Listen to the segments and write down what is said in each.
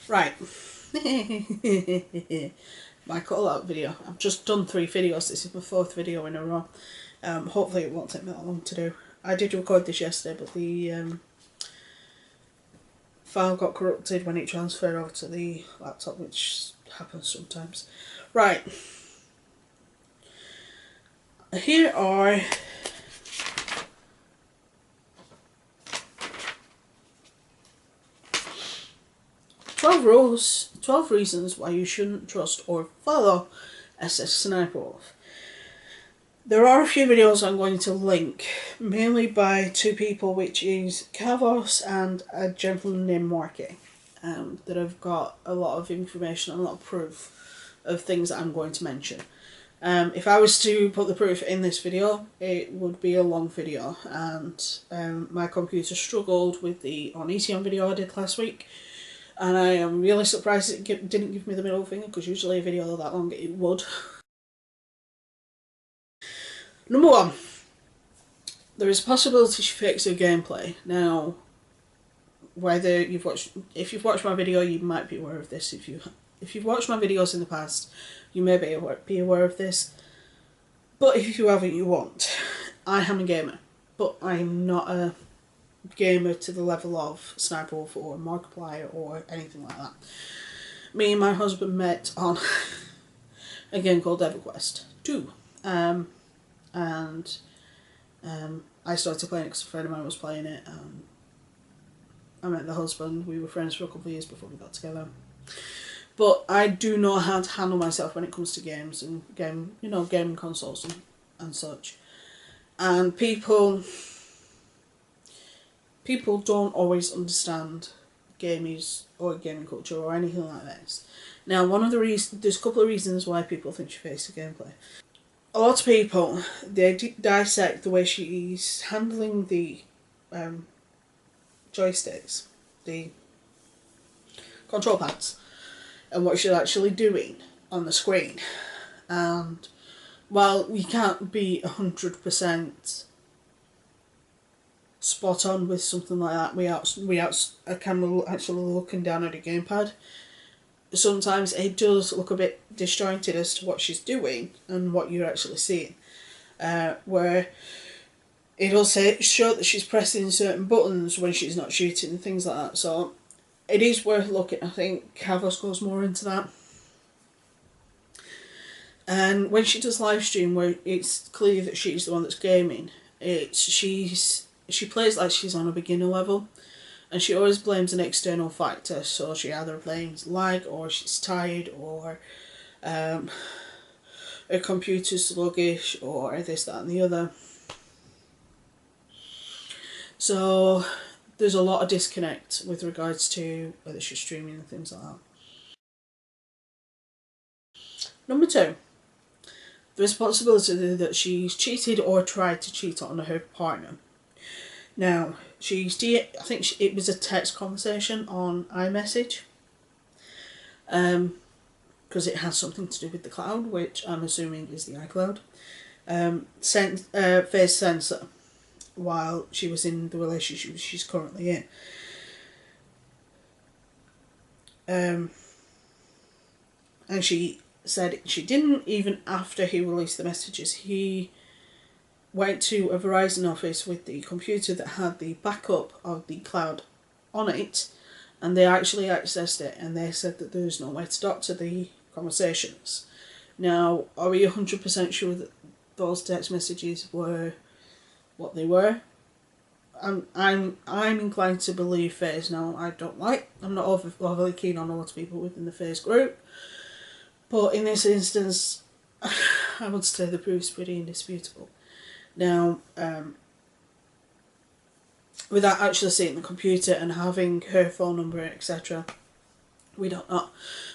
Right. My call out video. I've just done 3 videos. This is my 4th video in a row. Hopefully it won't take me that long to do. I did record this yesterday, but the file got corrupted when it transferred over to the laptop, which happens sometimes. Right. Here are 12 reasons why you shouldn't trust or follow SSSniperwolf. There are a few videos I'm going to link, mainly by 2 people, which is Kavos and a gentleman named Marky, that have got a lot of information and a lot of proof of things that I'm going to mention. If I was to put the proof in this video, it would be a long video, and my computer struggled with the Onision video I did last week, and I am really surprised it didn't give me the middle finger, because usually a video that long it would. Number 1, there is a possibility she fakes her gameplay. Now, whether if you've watched my video, you might be aware of this. If you've watched my videos in the past, you may be aware of this. But if you haven't, you won't. I am a gamer, but I'm not a gamer to the level of Sniperwolf or Markiplier or anything like that. Me and my husband met on a game called EverQuest 2. I started playing it because a friend of mine was playing it. I met the husband. We were friends for a couple of years before we got together. But I do know how to handle myself when it comes to games and gaming consoles and such. And people don't always understand gamies or gaming culture or anything like this. Now, there's a couple of reasons why people think she fakes the gameplay. A lot of people, they dissect the way she's handling the joysticks, the control pads, and what she's actually doing on the screen. And while we can't be 100% spot on with something like that, we can actually looking down at a gamepad. Sometimes it does look a bit disjointed as to what she's doing and what you're actually seeing. Where it'll show that she's pressing certain buttons when she's not shooting and things like that. So it is worth looking. I think Kavos goes more into that. And when she does live stream, where it's clear that she's the one that's gaming, she plays like she's on a beginner level. And she always blames an external factor, so she either blames lag, or she's tired, or her computer's sluggish, or this, that and the other. So there's a lot of disconnect with regards to whether she's streaming and things like that. Number 2, there's a possibility that she's cheated or tried to cheat on her partner. Now, I think it was a text conversation on iMessage, because it has something to do with the cloud, which I'm assuming is the iCloud. Face sensor, while she was in the relationship she's currently in. And she said she didn't, even after he released the messages. He went to a Verizon office with the computer that had the backup of the cloud on it, and they actually accessed it, and they said that there's no way to doctor the conversations. Now, are we 100% sure that those text messages were what they were? I'm inclined to believe FaZe. Now, I'm not overly keen on a lot of people within the FaZe group, but in this instance, I would say the proof's pretty indisputable. Now, without actually seeing the computer and having her phone number, etc., we don't know.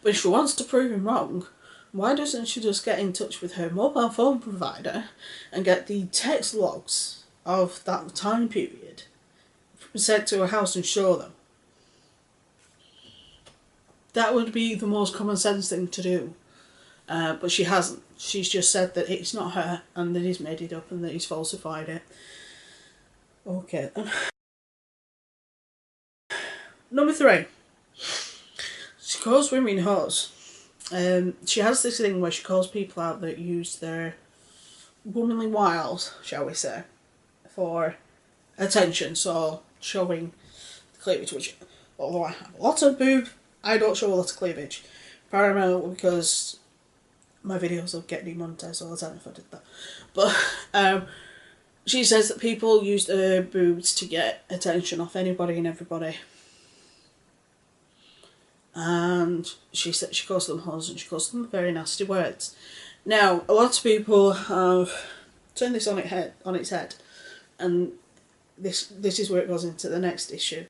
But if she wants to prove him wrong, why doesn't she just get in touch with her mobile phone provider and get the text logs of that time period sent to her house and show them? That would be the most common sense thing to do. But she hasn't. She's just said that it's not her and that he's made it up and that he's falsified it. Okay then. Number 3. She calls women hoes. She has this thing where she calls people out that use their womanly wiles, shall we say, for attention. So showing cleavage, which, although I have a lot of boob, I don't show a lot of cleavage. Primarily because my videos will get demonetized all the time if I did that. But she says that people use their boobs to get attention off anybody and everybody. And she said she calls them hoes and she calls them very nasty words. Now, a lot of people have turned this on its head, and this is where it goes into the next issue,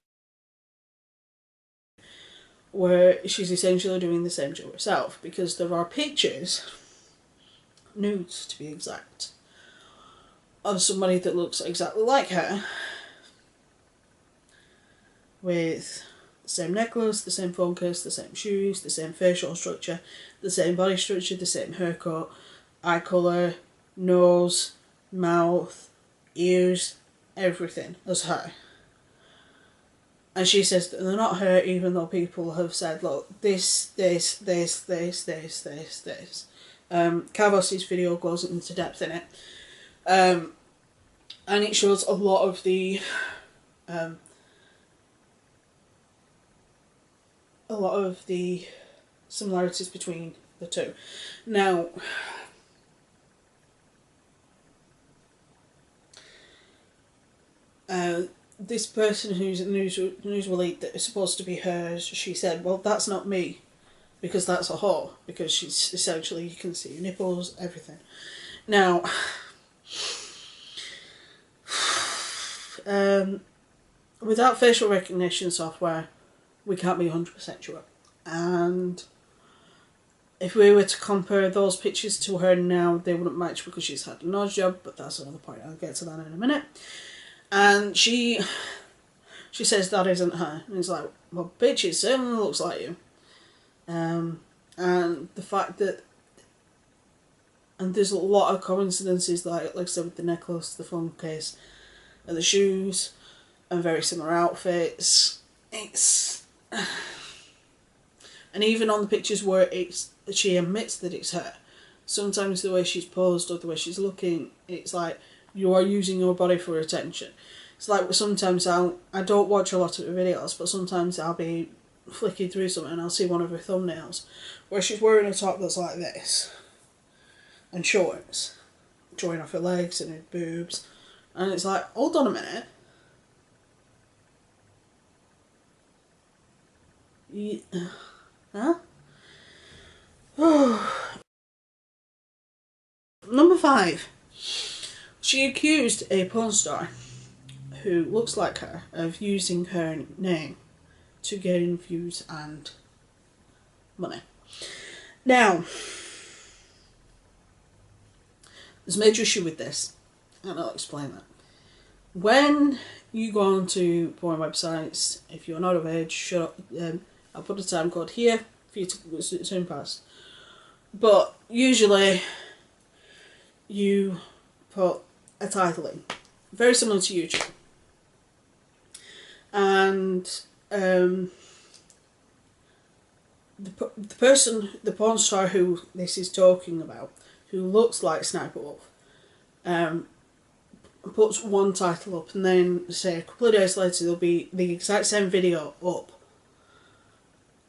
where she's essentially doing the same to herself, because there are pictures, nudes to be exact, of somebody that looks exactly like her, with the same necklace, the same phone case, the same shoes, the same facial structure, the same body structure, the same haircut, eye colour, nose, mouth, ears, everything as her. And she says that they're not her, even though people have said, look, this. Kavos's video goes into depth in it. And it shows a lot of the similarities between the two. Now, this person who's a news elite that is supposed to be hers, she said, well, that's not me, because that's a whore, because she's essentially, you can see your nipples, everything. Now, without facial recognition software, we can't be 100% sure. And if we were to compare those pictures to her now, they wouldn't match because she's had a nose job, but that's another point. I'll get to that in a minute. And she says that isn't her. And it's like, well, bitch, it certainly looks like you. And the fact that, and there's a lot of coincidences, like I said, with the necklace, the phone case, and the shoes, and very similar outfits. And even on the pictures where she admits that it's her, sometimes the way she's posed or the way she's looking, it's like, you are using your body for attention. It's like sometimes I don't watch a lot of her videos, but sometimes I'll be flicking through something and I'll see one of her thumbnails where she's wearing a top that's like this, and shorts, showing off her legs and her boobs, and it's like, hold on a minute. Huh? Number 5. She accused a porn star who looks like her of using her name to gain views and money. Now, there's a major issue with this, and I'll explain that. When you go onto porn websites, if you're not of age, shut up. I'll put a time code here for you to zoom past. But usually, you put a title in, very similar to YouTube. And the person, the porn star who this is talking about, who looks like Sniperwolf, puts one title up, and then say a couple of days later there'll be the exact same video up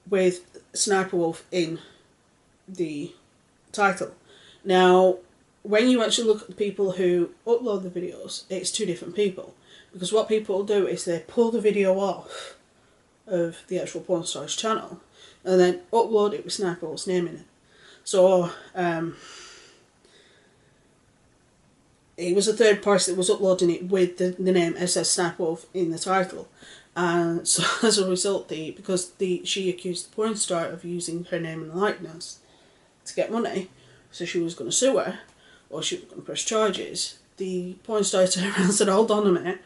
with Sniperwolf in the title. Now, when you actually look at the people who upload the videos, it's two different people. Because what people do is they pull the video off of the actual porn star's channel and then upload it with Sniperwolf's name in it. So, it was a third party that was uploading it with the name SSSniperwolf in the title. And so as a result, she accused the porn star of using her name and likeness to get money, so she was going to sue her, or she was going to press charges. The porn star turned around and said, hold on a minute,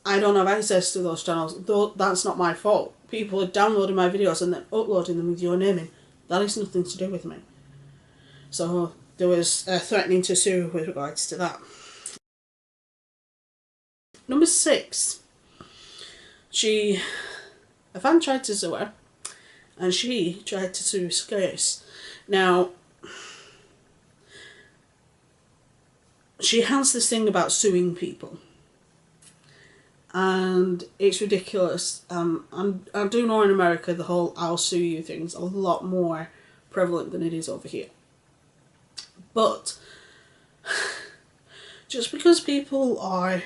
I don't have access to those channels, that's not my fault. People are downloading my videos and then uploading them with your name in. That has nothing to do with me. So there was threatening to sue with regards to that. Number 6. A fan tried to sue her, and she tried to sue Scarce. Now, she has this thing about suing people, and it's ridiculous. I do know in America the whole "I'll sue you" thing's a lot more prevalent than it is over here. But just because people are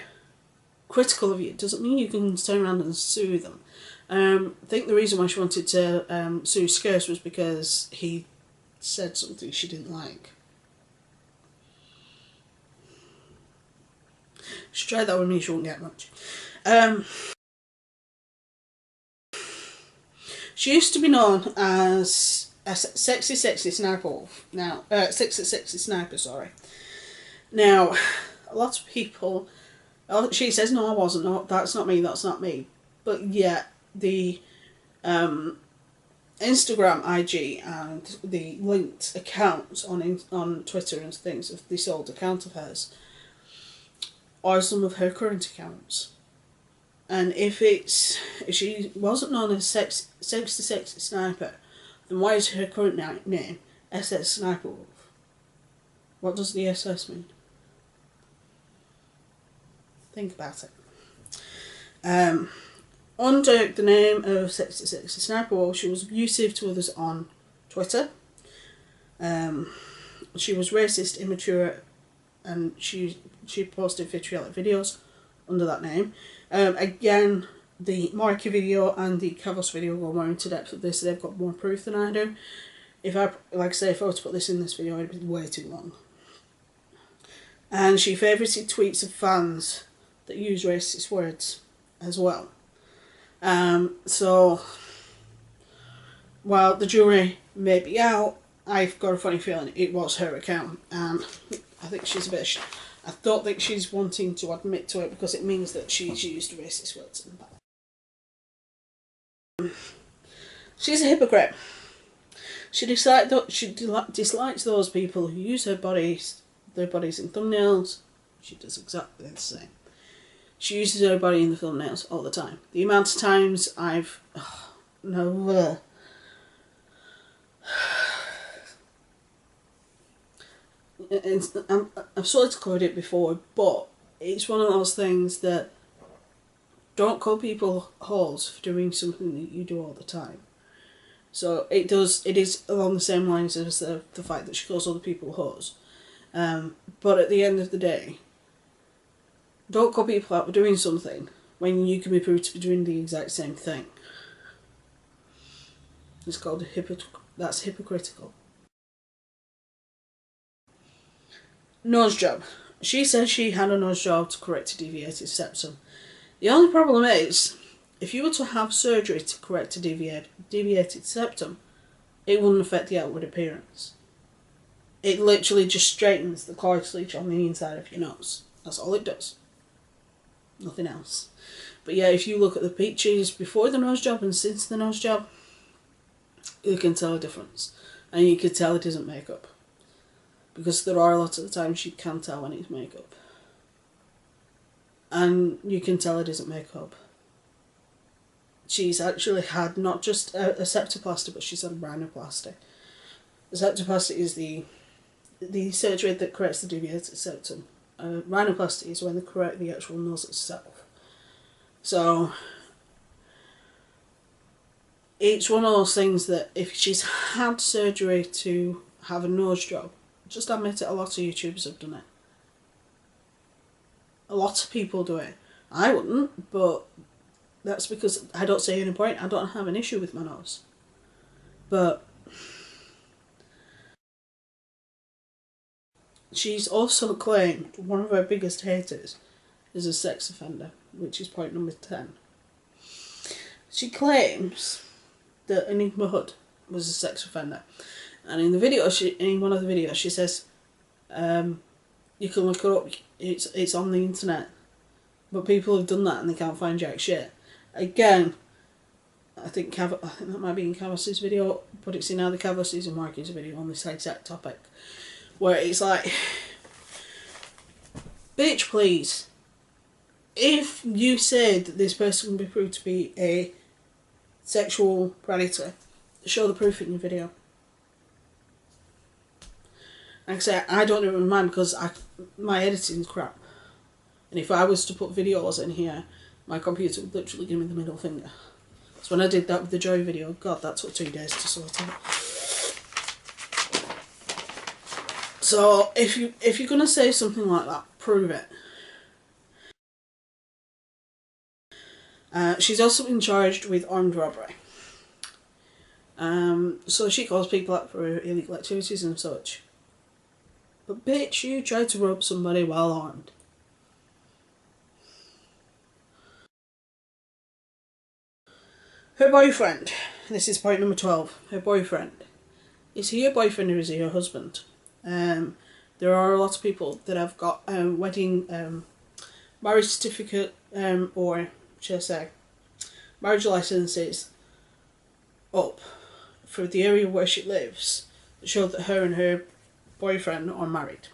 critical of you doesn't mean you can turn around and sue them. I think the reason why she wanted to sue Scarce was because he said something she didn't like. She tried that with me, she won't get much. She used to be known as a sexy Sniperwolf. Now, sexy Sniper, sorry. Now, a lot of people, she says, no, I wasn't, no, that's not me. But yet, the Instagram, IG, and the linked accounts on Twitter and things of this old account of hers are some of her current accounts. And if she wasn't known as sexy Sniper, then why is her current name SSSniperwolf? What does the SS mean? Think about it. Under the name of sexy Sniperwolf, she was abusive to others on Twitter. She was racist, immature, and she posted vitriolic videos under that name. Again, the Marky video and the Cavos video go more into depth of this. They've got more proof than I do. If I were to put this in this video, it'd be way too long. And she favorited tweets of fans that use racist words as well. So while the jury may be out, I've got a funny feeling it was her account, and I think she's a bit. I don't think she's wanting to admit to it because it means that she's used racist words in the past. She's a hypocrite. She dislikes those people who use their bodies in thumbnails. She does exactly the same. She uses her body in the thumbnails all the time. The amount of times I've I've sort of covered it before, but it's one of those things that don't call people holes for doing something that you do all the time. So it is along the same lines as the fact that she calls other people hoes. But at the end of the day, don't call people out for doing something when you can be proved to be doing the exact same thing. It's called that's hypocritical. Nose job. She says she had a nose job to correct a deviated septum. The only problem is, if you were to have surgery to correct a deviated septum, it wouldn't affect the outward appearance. It literally just straightens the cartilage on the inside of your nose. That's all it does. Nothing else. But yeah, if you look at the pictures before the nose job and since the nose job, you can tell a difference. And you can tell it isn't makeup. Because there are a lot of the times you can tell when it's makeup. And you can tell it isn't makeup. She's actually had not just a septoplasty, but she's had a rhinoplasty. The septoplasty is the surgery that corrects the deviated septum. Rhinoplasty is when they correct the actual nose itself. So it's one of those things that if she's had surgery to have a nose job, just admit it, a lot of YouTubers have done it. A lot of people do it. I wouldn't, but that's because I don't see any point. I don't have an issue with my nose. But she's also claimed one of her biggest haters is a sex offender, which is point number 10. She claims that Enigma Hood was a sex offender. And in the video, in one of the videos, she says, you can look her up, it's on the internet. But people have done that and they can't find jack shit. Again, I think that might be in Cavos' video, but it's in either Cavos' and Marky's video on this exact topic. Where it's like, bitch please, if you said that this person can be proved to be a sexual predator show the proof in your video. Like I say, I don't even mind because my editing's crap. And if I was to put videos in here, my computer would literally give me the middle finger. So when I did that with the Joy video, God, that took 2 days to sort out. So if you're gonna say something like that, prove it. She's also been charged with armed robbery. So she calls people up for illegal activities and such. But bitch, you tried to rob somebody while armed. Her boyfriend, this is point number 12, her boyfriend. Is he your boyfriend or is he your husband? There are a lot of people that have got wedding, marriage certificate, or should I say, marriage licenses up for the area where she lives that show that her and her boyfriend are married.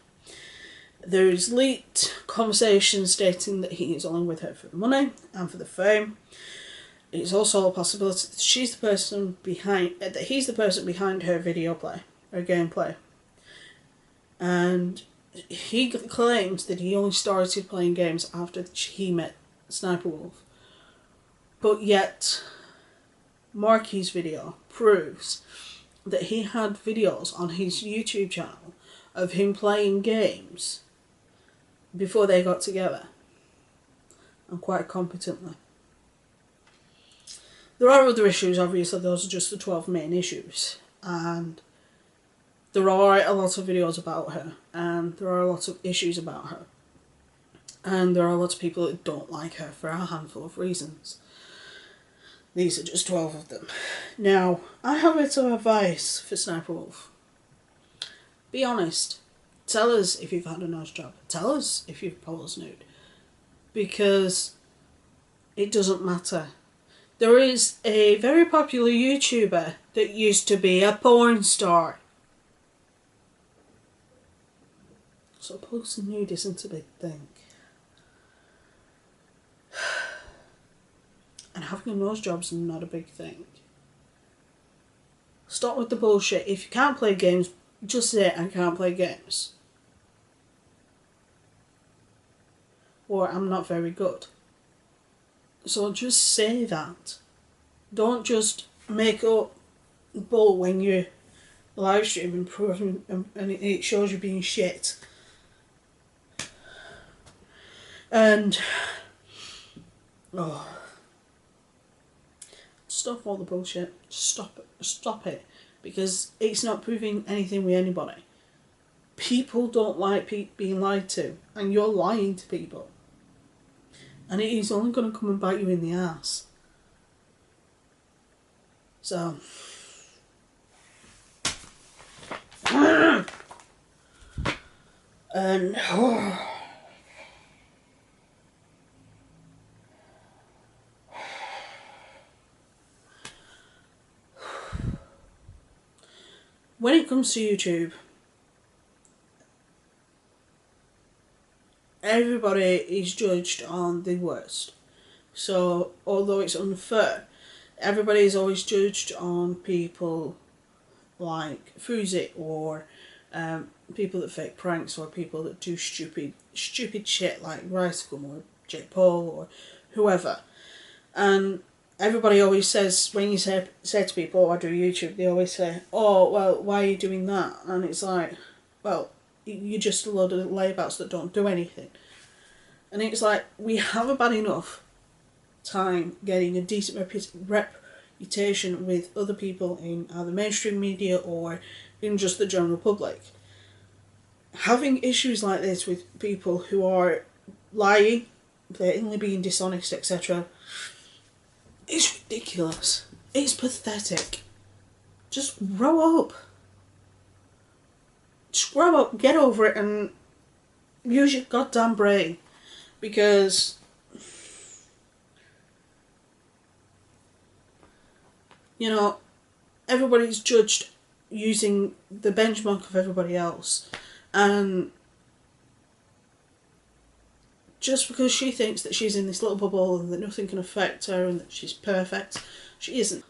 There's leaked conversations stating that he is only with her for the money and for the fame. It's also a possibility that he's the person behind her video play, her gameplay. And he claims that he only started playing games after he met SSSniperwolf. But yet, Marky's video proves that he had videos on his YouTube channel of him playing games before they got together, and quite competently. There are other issues, obviously, those are just the 12 main issues, and there are a lot of videos about her, and there are a lot of issues about her, and there are a lot of people that don't like her for a handful of reasons. These are just 12 of them. Now, I have a bit of advice for SSSniperwolf. Be honest. Tell us if you've had a nose job. Tell us if you've posed nude. Because it doesn't matter. There is a very popular YouTuber that used to be a porn star. So posing nude isn't a big thing. And having a nose job's not a big thing. Stop with the bullshit. If you can't play games, just say I can't play games. Or I'm not very good. So just say that. Don't just make up bull when you're live streaming and it shows you being shit. And stop all the bullshit. Stop it. Because it's not proving anything with anybody. People don't like being lied to, and you're lying to people. And it is only going to come and bite you in the ass. So, and when it comes to YouTube, everybody is judged on the worst. So, although it's unfair, everybody is always judged on people like Fuzi, or people that fake pranks, or people that do stupid shit like Ricegum or Jake Paul or whoever. And everybody always says, when you say to people, oh, I do YouTube, they always say, oh, well, why are you doing that? And it's like, well, you're just a load of layabouts that don't do anything. And it's like, we have a bad enough time getting a decent reputation with other people in either mainstream media or in just the general public. Having issues like this with people who are lying, blatantly being dishonest, etc., is ridiculous. It's pathetic. Just grow up. Just grow up, get over it, and use your goddamn brain. Because you know, everybody's judged using the benchmark of everybody else, and just because she thinks that she's in this little bubble and that nothing can affect her and that she's perfect, she isn't.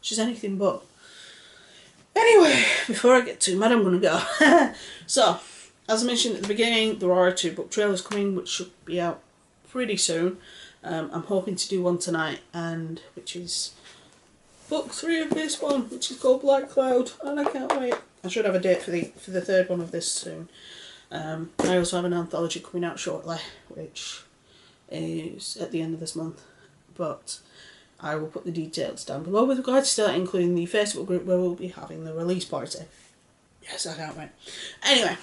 She's anything but. Anyway, before I get too mad, I'm going to go. So, as I mentioned at the beginning, there are 2 book trailers coming, which should be out pretty soon. I'm hoping to do one tonight, and which is book 3 of this one, which is called Black Cloud, and I can't wait. I should have a date for the 3rd one of this soon. I also have an anthology coming out shortly, which is at the end of this month, but I will put the details down below with regards to that, including the Facebook group where we'll be having the release party. Yes, I can't wait. Anyway,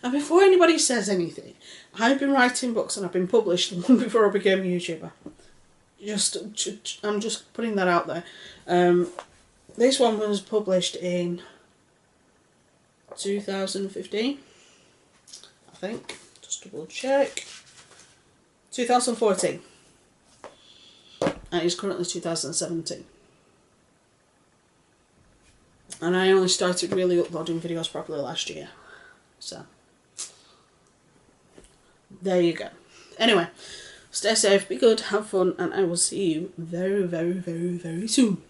and before anybody says anything, I've been writing books and I've been published long before I became a YouTuber. I'm just putting that out there. This one was published in 2015, I think. Just double check. 2014. And it's currently 2017. And I only started really uploading videos properly last year. So, there you go. Anyway, stay safe, be good, have fun, and I will see you very, very, very, very soon.